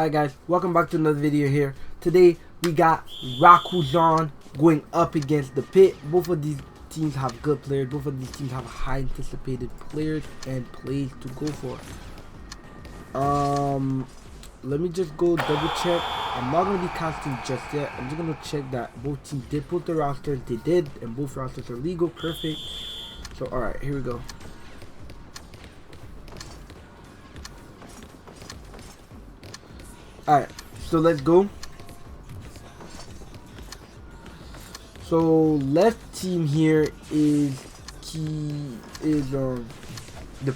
Alright guys, welcome back to another video here. Today we got Rakuzan going up against the Pit. Both of these teams have good players. Both of these teams have high anticipated players and plays to go for. Let me just go double check. I'm not gonna be casting just yet. I'm just gonna check that both teams did put the rosters. They did, and both rosters are legal. Perfect. So alright, here we go. Alright, so let's go. So left team here is the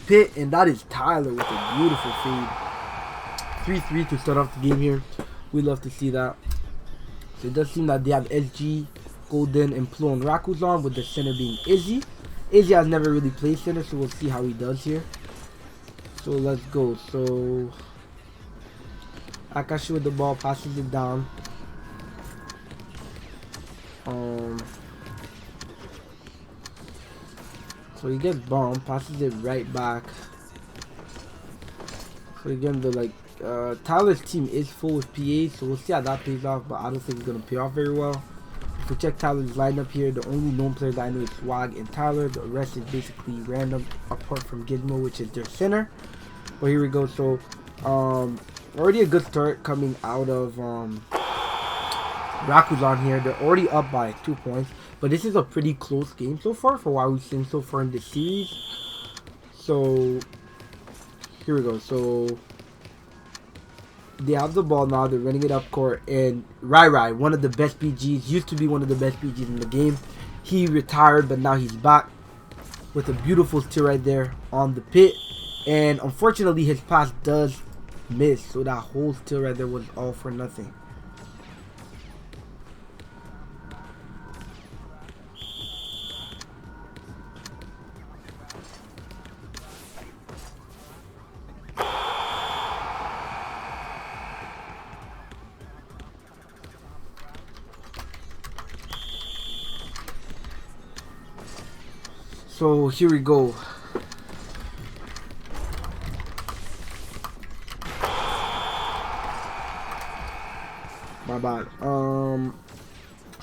Pit, and that is Tyler with a beautiful fade. 3-3 to start off the game here. We love to see that. So it does seem that they have SG, Golden, and Plo and Rakuzan, with the center being Izzy. Izzy has never really played center, so we'll see how he does here. So let's go. So Akashi with the ball, passes it down. So he gets bombed, passes it right back. So again, Tyler's team is full with PAs, so we'll see how that pays off, but I don't think it's gonna pay off very well. If we check Tyler's lineup here, the only known players I know is Swag and Tyler. The rest is basically random, apart from Gizmo, which is their center. But here we go. So already a good start coming out of Rakuzan here. They're already up by 2 points, but this is a pretty close game so far for what we've seen so far in this series. So here we go. So they have the ball now. They're running it up court, and Rai, one of the best BGs, used to be one of the best BGs in the game. He retired, but now he's back with a beautiful steal right there on the Pit. And unfortunately, his pass does miss, so that whole steal right there was all for nothing. So here we go. My bad. So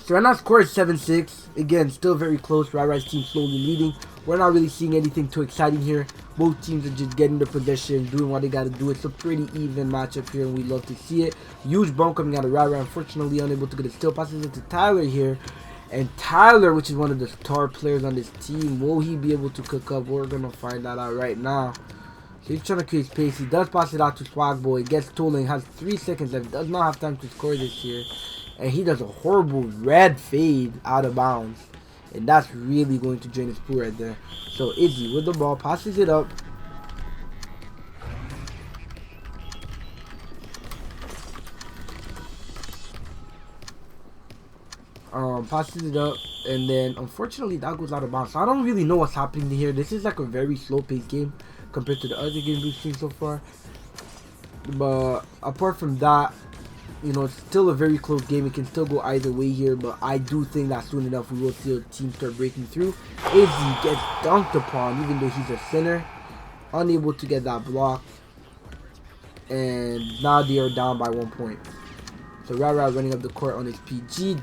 right now score is 7-6. Again, still very close. Rai's team slowly leading. We're not really seeing anything too exciting here. Both teams are just getting the possession, doing what they got to do. It's a pretty even matchup here, and we love to see it. Huge bump coming out of Rai. Unfortunately, unable to get it. Still passes it to Tyler here. And Tyler, which is one of the star players on this team, will he be able to cook up? We're going to find that out right now. So he's trying to create space. He does pass it out to Swag Boy. Gets stolen. Has 3 seconds left. Does not have time to score this here. And he does a horrible red fade out of bounds. And that's really going to drain his pool right there. So Izzy with the ball. Passes it up. Passes it up, and then unfortunately that goes out of bounds. So I don't really know what's happening here. This is like a very slow-paced game compared to the other games we've seen so far. But apart from that, you know, it's still a very close game. It can still go either way here, but I do think that soon enough we will see a team start breaking through. Izzy gets dunked upon, even though he's a center, unable to get that block, and now they are down by 1 point. So Rai running up the court on his PG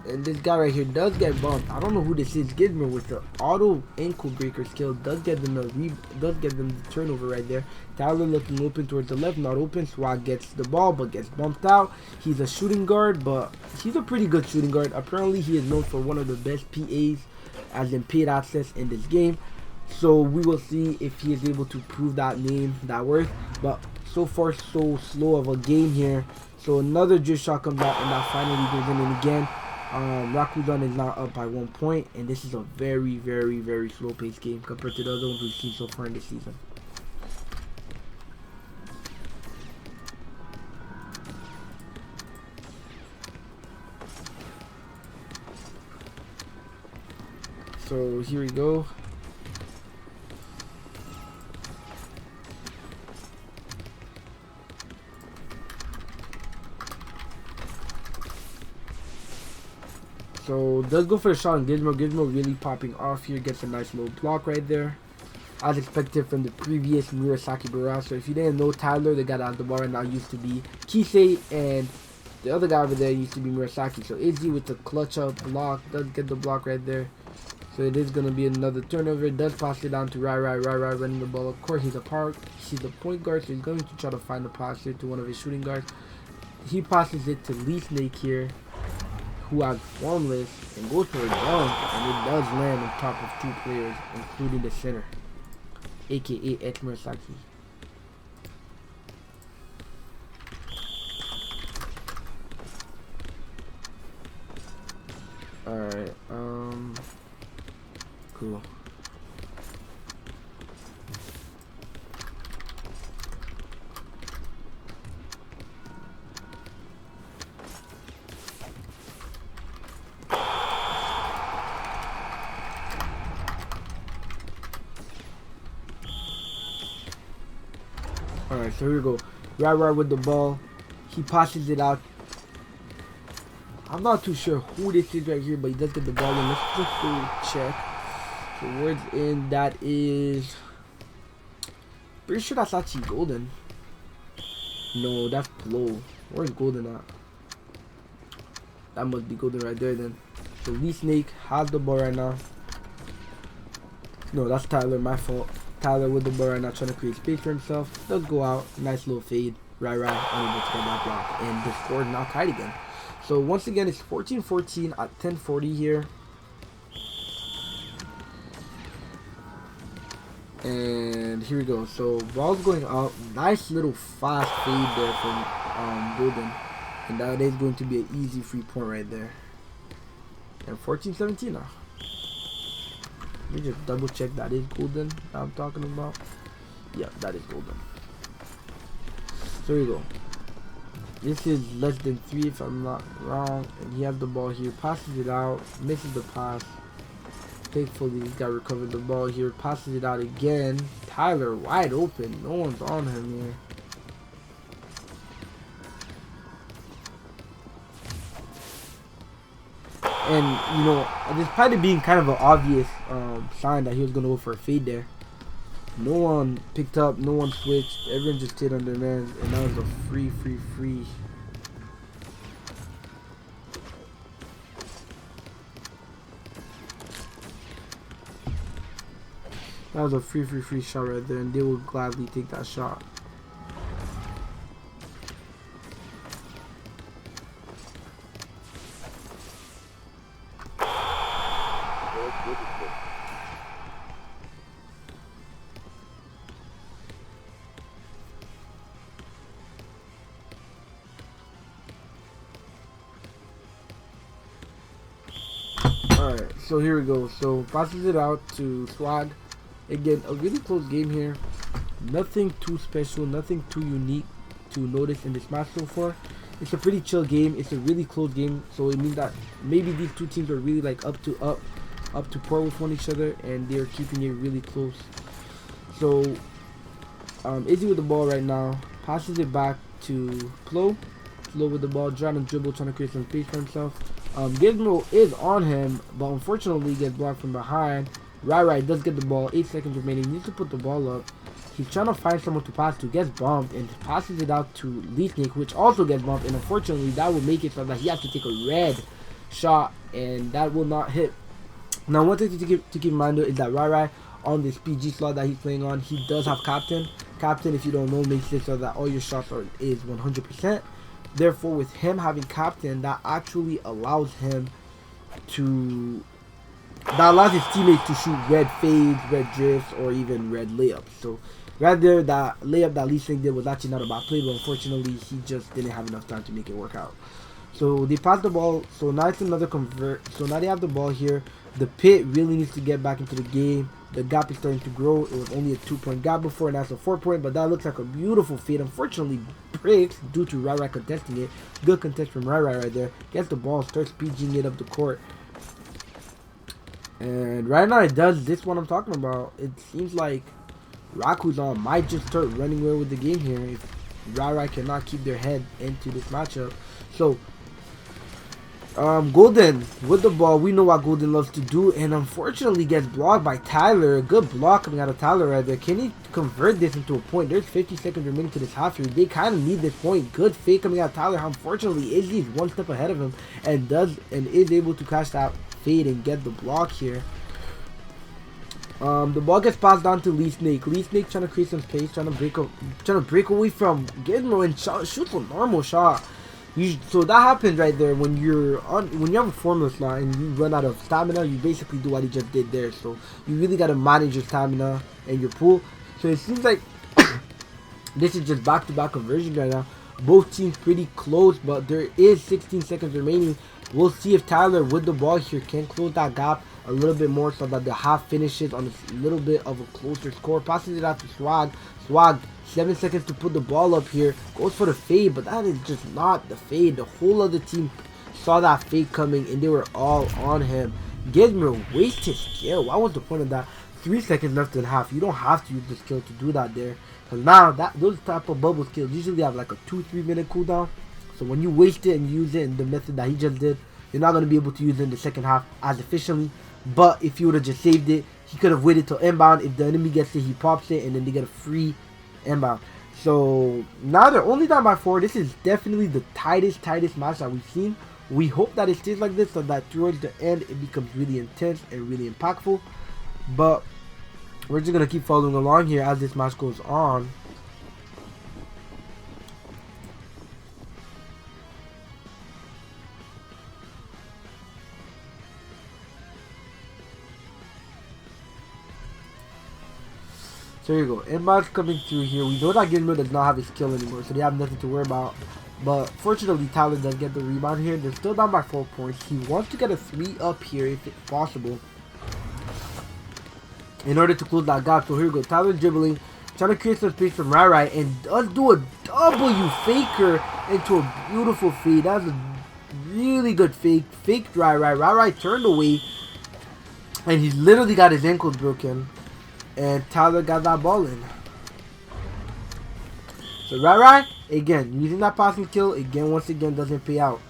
and this guy right here does get bumped. I don't know who this is. Gizmo with the auto ankle breaker skill does get them the turnover right there. Tyler looking open towards the left, not open. Swag gets the ball but gets bumped out. He's a shooting guard, but he's a pretty good shooting guard. Apparently he is known for one of the best PAs, as in paid access, in this game. So we will see if he is able to prove that name, that worth. But so far so slow of a game here. So another drift shot comes out, and that finally goes in, and again Rakuzan is now up by 1 point, and this is a very, very, very slow-paced game compared to the other ones we've seen so far in this season. So here we go. So does go for a shot on Gizmo. Gizmo really popping off here. Gets a nice little block right there. as expected from the previous Murasaki barrage. So if you didn't know, Tyler, the guy that has the ball right now, used to be Kisei, and the other guy over there used to be Murasaki. So Izzy with the clutch up block, does get the block right there. So it is going to be another turnover. It does pass it down to Rai running the ball. Of course, he's a point guard, so he's going to try to find the pass here to one of his shooting guards. He passes it to Lee Snake here, who has formless, and goes for a dunk, and it does land on top of 2 players, including the center, aka X Murasaki. Alright, cool. Alright, so here we go. Rai with the ball. He passes it out. I'm not too sure who this is right here, but he does get the ball in. Let's just go check. So words in, that is... Pretty sure that's actually Golden. No, that's Blow. Where's Golden at? That must be Golden right there then. So Lee Snake has the ball right now. No, that's Tyler, my fault. Tyler with the ball right now, trying to create space for himself. Does go out. Nice little fade. Rai unable to get that block. And the score is now tied again. So once again, it's 14-14 at 10:40 here. And here we go. So ball's going out. Nice little fast fade there from Golden. And that is going to be an easy free point right there. And 14-17 now. Let me just double check that is Golden that I'm talking about. Yeah, that is Golden. So here we go. This is less than 3 if I'm not wrong. And he has the ball here. Passes it out. Misses the pass. Thankfully, he's got to recover the ball here. Passes it out again. Tyler wide open. No one's on him here. And, you know, despite it being kind of an obvious sign that he was going to go for a fade there, no one picked up, no one switched. Everyone just stayed on their man, and that was a free. That was a free shot right there, and they will gladly take that shot. Alright, so here we go. So passes it out to Swag. Again, a really close game here. Nothing too special, nothing too unique to notice in this match so far. It's a pretty chill game. It's a really close game, so it means that maybe these two teams are really like up to par with one each other, and they're keeping it really close. So Izzy with the ball right now, passes it back to Flo. Flo with the ball, trying to dribble, trying to create some space for himself. Gizmo is on him, but unfortunately gets blocked from behind. Rai does get the ball, 8 seconds remaining, needs to put the ball up. He's trying to find someone to pass to, gets bumped, and passes it out to Lee Snake, which also gets bumped, and unfortunately that will make it so that he has to take a red shot, and that will not hit. Now one thing to keep in mind though is that Rai on this PG slot that he's playing on, he does have Captain. Captain, if you don't know, makes it so that all your shots is 100%. Therefore, with him having Captain, that actually allows him to... that allows his teammates to shoot red fades, red drifts, or even red layups. So, rather, that layup that Lee Snake did was actually not a bad play, but unfortunately, he just didn't have enough time to make it work out. So, they passed the ball. So, now it's another convert. So, now they have the ball here. The Pit really needs to get back into the game. The gap is starting to grow. It was only a 2-point gap before, and that's a 4-point, but that looks like a beautiful fade. Unfortunately, breaks due to Rai contesting it. Good contest from Rai right there. Gets the ball, starts PGing it up the court. And right now it does this one I'm talking about. It seems like Rakuzan might just start running away with the game here if Rai cannot keep their head into this matchup. So Golden with the ball. We know what Golden loves to do, and unfortunately gets blocked by Tyler. A good block coming out of Tyler right there. Can he convert this into a point? There's 50 seconds remaining to this half here. They kind of need this point. Good fake coming out of Tyler. Unfortunately, Izzy's one step ahead of him and is able to catch that fade and get the block here. The ball gets passed down to Lee Snake. Lee Snake trying to create some space, trying to break away from Gizmo and shoots a normal shot. So that happens right there when you have a formless slot and you run out of stamina. You basically do what he just did there. So you really gotta manage your stamina and your pool. So it seems like this is just back-to-back conversion right now. Both teams pretty close, but there is 16 seconds remaining. We'll see if Tyler with the ball here can close that gap a little bit more so that the half finishes on a little bit of a closer score. Passes it out to Swag. Swag, 7 seconds to put the ball up here. Goes for the fade, but that is just not the fade. The whole other team saw that fade coming and they were all on him. Gizmo wastes his skill. What was the point of that? 3 seconds left in half. You don't have to use the skill to do that there. Because now those type of bubble skills usually have like a 2-3 minute cooldown. So when you waste it and use it in the method that he just did, you're not going to be able to use it in the second half as efficiently. But if you would have just saved it, he could have waited till inbound. If the enemy gets it, he pops it, and then they get a free inbound. So now they're only down by 4. This is definitely the tightest match that we've seen. We hope that it stays like this so that towards the end it becomes really intense and really impactful. But we're just going to keep following along here as this match goes on. So here you go. Inbound's coming through here. We know that Gizmo does not have his kill anymore, so they have nothing to worry about. But fortunately, Tyler does get the rebound here. They're still down by 4 points. He wants to get a 3 up here if it's possible in order to close that gap. So here we go. Tyler dribbling, trying to create some space from Rai, and does do a W faker into a beautiful fade. That's a really good fake. Faked Rai turned away, and he literally got his ankles broken. And Tyler got that ball in. So Rai, again, using that passing skill, once again, doesn't pay out.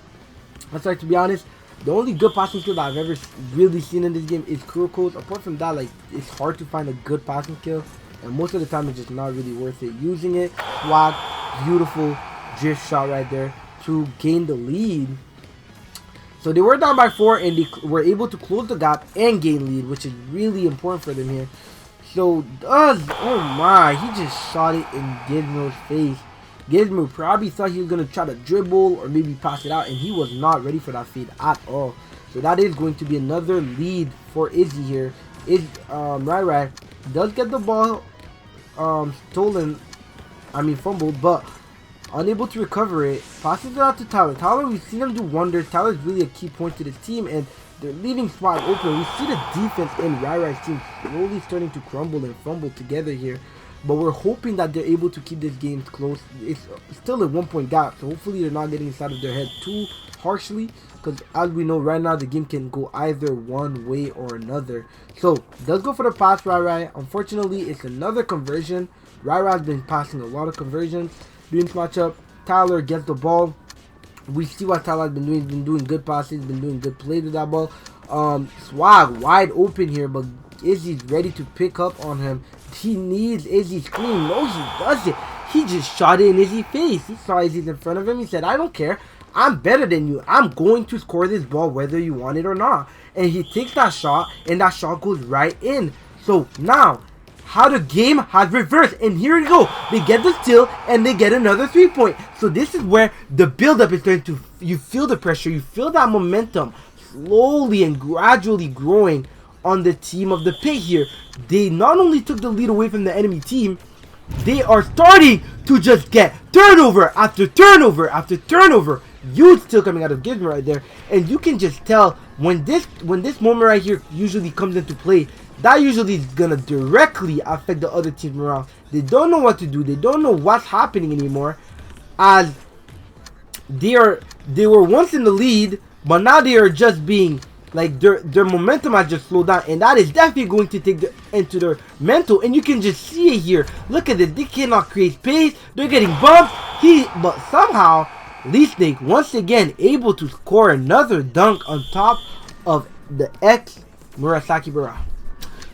That's like, to be honest, the only good passing skill that I've ever really seen in this game is Kuroko's. Apart from that, like, it's hard to find a good passing skill. And most of the time, it's just not really worth it. Using it, Swag, beautiful drift shot right there to gain the lead. So they were down by 4, and they were able to close the gap and gain lead, which is really important for them here. So oh my, he just shot it in Gizmo's face. Gizmo probably thought he was going to try to dribble or maybe pass it out, and he was not ready for that fade at all. So that is going to be another lead for Izzy here. Rai does get the ball fumbled, but unable to recover it. Passes it out to Tyler. Tyler, we've seen him do wonders. Tyler's really a key point to this team, and they're leaving Swag open. We see the defense in Rai's team slowly starting to crumble and fumble together here. But we're hoping that they're able to keep this game close. It's still a 1 point gap, so hopefully they're not getting inside of their head too harshly. Because as we know right now, the game can go either one way or another. So, does go for the pass, Rai. Unfortunately, it's another conversion. Rai has been passing a lot of conversions during this matchup. Tyler gets the ball. We see what Tyler has been doing. He's been doing good passes, been doing good plays with that ball. Swag wide open here, but Izzy's ready to pick up on him. He needs Izzy's screen. No, he doesn't. He just shot it in Izzy's face. He saw Izzy's in front of him. He said, I don't care. I'm better than you. I'm going to score this ball whether you want it or not. And he takes that shot, and that shot goes right in. So now, how the game has reversed, and here we go. They get the steal and they get another 3 point. So this is where the build-up is going to, you feel the pressure, you feel that momentum slowly and gradually growing on the team of the pit here. They not only took the lead away from the enemy team, they are starting to just get turnover after turnover after turnover. Huge steal coming out of Gizmo right there, and you can just tell when this moment right here usually comes into play. That usually is gonna directly affect the other team around. They don't know what to do. They don't know what's happening anymore, as they were once in the lead, but now they are just being like their momentum has just slowed down, and that is definitely going to take into their mental. And you can just see it here. Look at it. They cannot create space. They're getting bumped. But somehow Lee Snake once again able to score another dunk on top of the ex Murasaki Bara.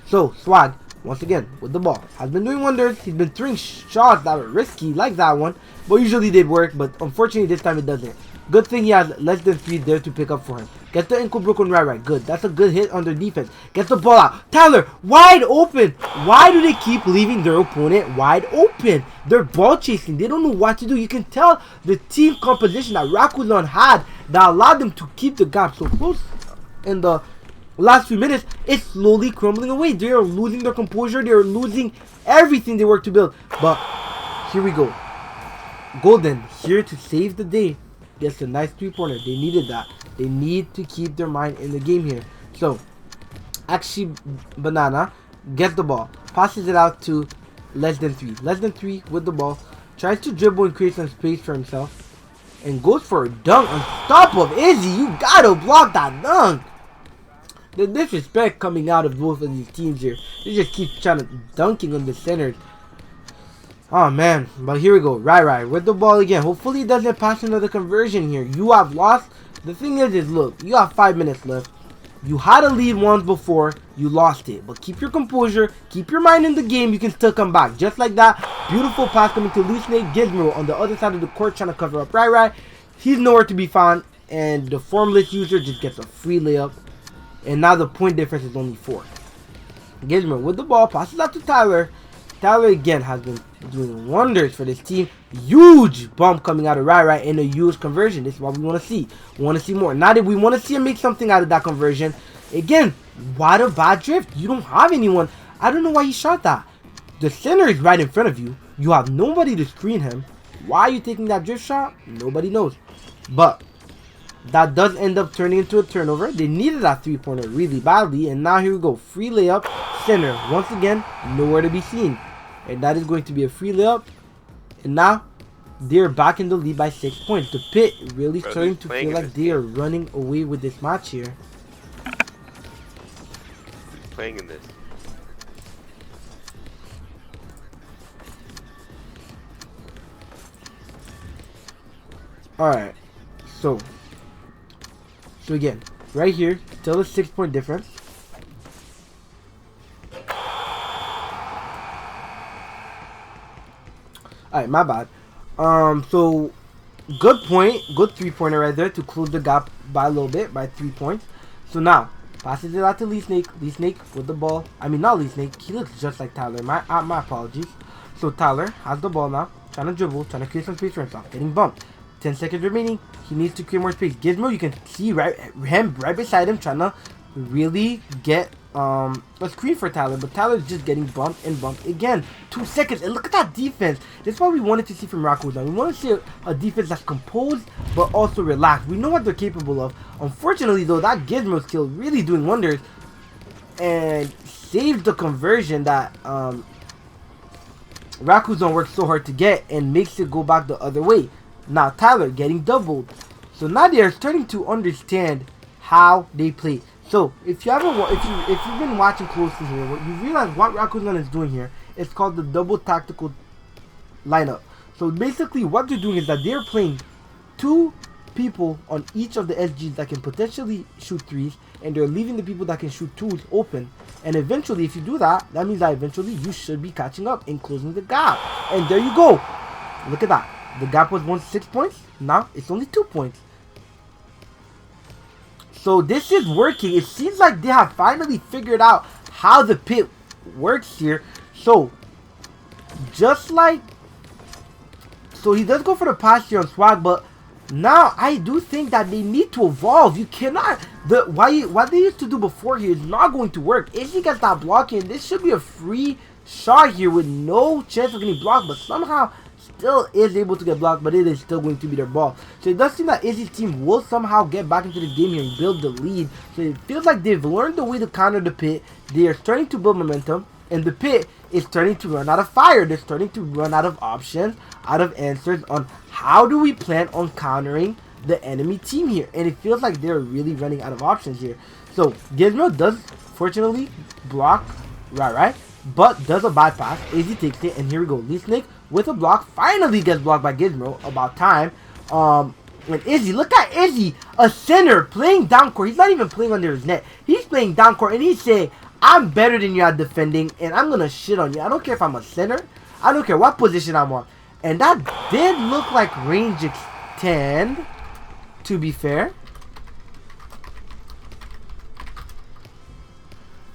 So Swag once again with the ball has been doing wonders. He's been throwing shots that were risky like that one, but usually they'd work, but unfortunately this time it doesn't. Good thing he has less than 3 there to pick up for him. Get the ankle broken right. Good. That's a good hit on their defense. Get the ball out. Tyler, wide open. Why do they keep leaving their opponent wide open? They're ball chasing. They don't know what to do. You can tell the team composition that Rakuzan had that allowed them to keep the gap so close in the last few minutes. It's slowly crumbling away. They are losing their composure. They are losing everything they worked to build. But here we go. Golden here to save the day. Gets a nice 3-pointer. They needed that. They need to keep their mind in the game here. So, actually, Banana gets the ball. Passes it out to less than 3. Less than 3 with the ball. Tries to dribble and create some space for himself. And goes for a dunk on top of Izzy. You gotta block that dunk. The disrespect coming out of both of these teams here. They just keep trying to dunking on the centers. Oh man, but here we go. Right with the ball again. Hopefully it doesn't pass another conversion here. You have lost. The thing is look, you have 5 minutes left. You had a lead once before, you lost it. But keep your composure, keep your mind in the game, you can still come back. Just like that. Beautiful pass coming to Lee Snake. Gizmo on the other side of the court trying to cover up Right. He's nowhere to be found. And the formless user just gets a free layup. And now the point difference is only 4. Gizmo with the ball, passes out to Tyler. Tyler again has been doing wonders for this team. Huge bump coming out of Right in a huge conversion. This is what we want to see. We want to see more. Now that we want to see him make something out of that conversion. Again, what a bad drift. You don't have anyone. I don't know why he shot that. The center is right in front of you. You have nobody to screen him. Why are you taking that drift shot? Nobody knows. But that does end up turning into a turnover. They needed that 3-pointer really badly. And now here we go. Free layup. Center. Once again, nowhere to be seen. And that is going to be a free layup. And now, they're back in the lead by 6 points. The Pit really starting to feel like they are running away with this match here. Playing in this. Alright. So again, right here, still a 6-point difference. Alright, my bad. So good point, good 3-pointer right there to close the gap by a little bit, by 3 points. So now passes it out to Lee Snake. Lee Snake with the ball. I mean not Lee Snake. He looks just like Tyler. My apologies. So Tyler has the ball now, trying to dribble, trying to create some space for himself, getting bumped. 10 seconds remaining. He needs to create more space. Gizmo, you can see him right beside him, trying to really get a screen for Tyler, but Tyler's just getting bumped and bumped again. 2 seconds, and look at that defense. This is what we wanted to see from Rakuzan. We want to see a defense that's composed but also relaxed. We know what they're capable of. Unfortunately though, that Gizmo skill really doing wonders and saved the conversion that Rakuzan worked so hard to get and makes it go back the other way. Now Tyler getting doubled. So now they are starting to understand how they play. So if you haven't, if you've been watching closely here, what you realize what Rakuzan is doing here is called the double tactical lineup. So basically, what they're doing is that they're playing 2 people on each of the SGs that can potentially shoot 3s, and they're leaving the people that can shoot 2s open. And eventually, if you do that, that means that eventually you should be catching up and closing the gap. And there you go. Look at that. The gap was once 6 points. Now it's only 2 points. So this is working. It seems like they have finally figured out how the Pit works here. So just like, so he does go for the pass here on Swag, but now I do think that they need to evolve. You cannot, what they used to do before here is not going to work. If he gets that block in, this should be a free shot here with no chance of getting blocked, but somehow still is able to get blocked, but it is still going to be their ball. So it does seem that Izzy's team will somehow get back into the game here and build the lead. So it feels like they've learned the way to counter the Pit. They are starting to build momentum, and the Pit is starting to run out of fire. They're starting to run out of options, out of answers on how do we plan on countering the enemy team here. And it feels like they're really running out of options here. So Gizmo does fortunately block right, but does a bypass. Izzy takes it, and here we go. Lee Snake with a block finally gets blocked by Gizmo. About time. And Izzy, look at Izzy, a center playing down court. He's not even playing under his net. He's playing down court, and he's saying, I'm better than you at defending, and I'm going to shit on you. I don't care if I'm a center. I don't care what position I'm on. And that did look like range extend, to be fair.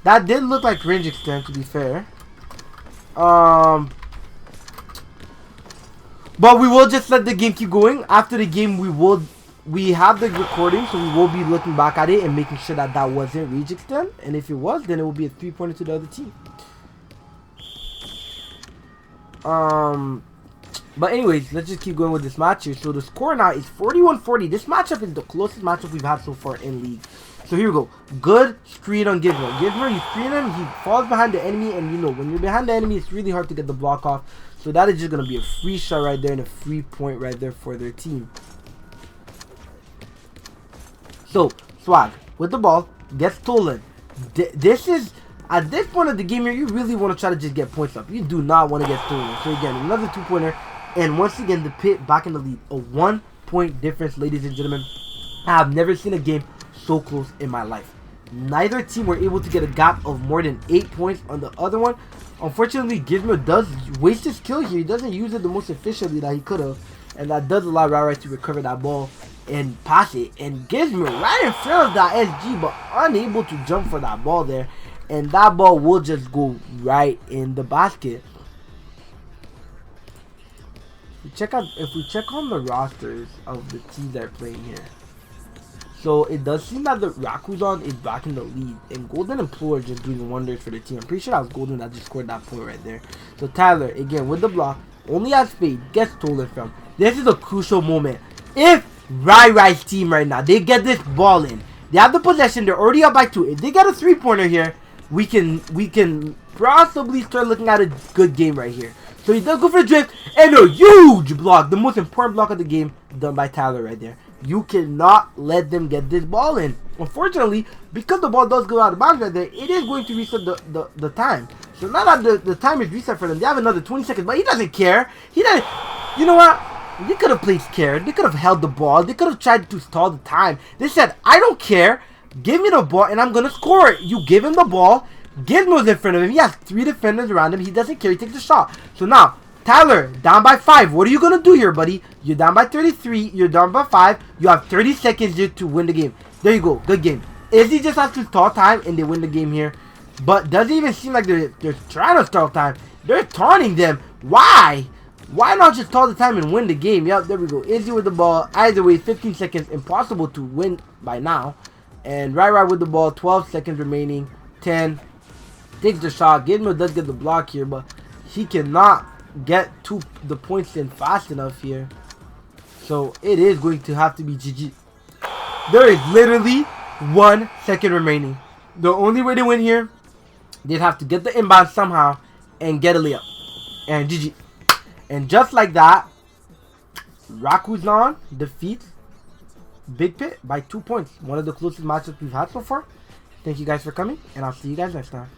That did look like range extend, to be fair. But we will just let the game keep going. After the game, we have the recording, so we will be looking back at it and making sure that that wasn't range extend. And if it was, then it will be a 3-pointer to the other team. But anyways, let's just keep going with this match here. So the score now is 41-40. This matchup is the closest matchup we've had so far in league. So here we go. Good screen on Gizmo. Gizmo, you screen him, he falls behind the enemy, and you know, when you're behind the enemy, it's really hard to get the block off. So that is just going to be a free shot right there and a free point right there for their team. So, Swag, with the ball, gets stolen. This is, at this point of the game here, you really want to try to just get points up. You do not want to get stolen. So again, another 2-pointer. And once again, the Pit back in the lead. A 1-point difference, ladies and gentlemen. I have never seen a game so close in my life. Neither team were able to get a gap of more than 8 points on the other one. Unfortunately, Gizmo does waste his kill here. He doesn't use it the most efficiently that he could have. And that does allow Rai to recover that ball and pass it. And Gizmo right in front of that SG, but unable to jump for that ball there. And that ball will just go right in the basket. If we check on the rosters of the teams that are playing here. So it does seem that the Rakuzan is back in the lead, and Golden and Plo are just doing wonders for the team. I'm pretty sure that was Golden that just scored that point right there. So Tyler, again with the block, only has Spade, gets stolen from. This is a crucial moment. If Rai's team right now, they get this ball in, they have the possession, they're already up by 2. If they get a 3-pointer here, we can possibly start looking at a good game right here. So he does go for the drift, and a huge block, the most important block of the game, done by Tyler right there. You cannot let them get this ball in. Unfortunately, because the ball does go out of bounds right there, it is going to reset the time. So now that the time is reset for them, they have another 20 seconds, but he doesn't care. He doesn't, you know what? They could have played scared. They could have held the ball. They could have tried to stall the time. They said, I don't care. Give me the ball, and I'm going to score it. You give him the ball. Gizmo's in front of him. He has 3 defenders around him. He doesn't care. He takes the shot. So now, Tyler, down by 5. What are you going to do here, buddy? You're down by 33. You're down by 5. You have 30 seconds here to win the game. There you go. Good game. Izzy just has to stall time, and they win the game here. But doesn't even seem like they're trying to stall time. They're taunting them. Why? Why not just stall the time and win the game? Yep, there we go. Izzy with the ball. Either way, 15 seconds. Impossible to win by now. And Rai with the ball. 12 seconds remaining. 10. Takes the shot. Gizmo does get the block here, but he cannot get to the points in fast enough here. So it is going to have to be GG. There is literally 1 second remaining. The only way to win here, they'd have to get the inbound somehow and get a layup. And GG. And just like that, Rakuzan defeats Big Pit by 2 points. One of the closest matchups we've had so far. Thank you guys for coming, and I'll see you guys next time.